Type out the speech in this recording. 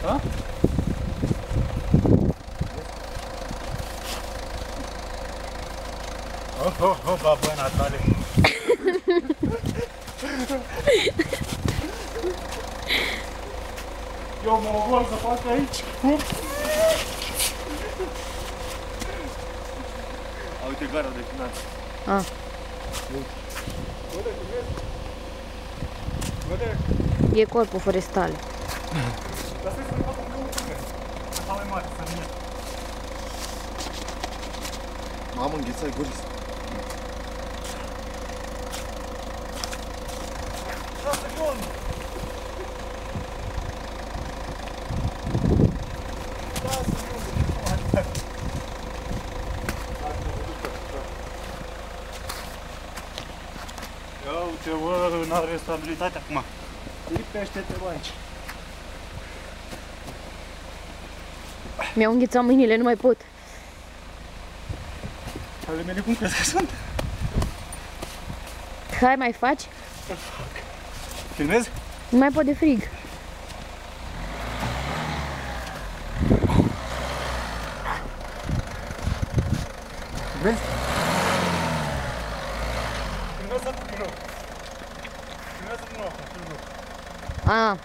Da? Oh, babă, Natale! Eu mă ogol să fac aici. Uite gara de finanță. E corpul forestal. Dar stai să ne fac o plăuță. Asta mai mare, să vină. Mamă, înghețai Goris. Ia uite, bă, n-are stabilitate acum. Lipește-te, bă, aici. Mi-au înghețat mâinile, nu mai pot. Ale mele cum crezi că sunt? Hai, mai faci? Filmezi? Nu mai pot de frig. Vezi? Filmează din nou. Filmează din nou. Ah.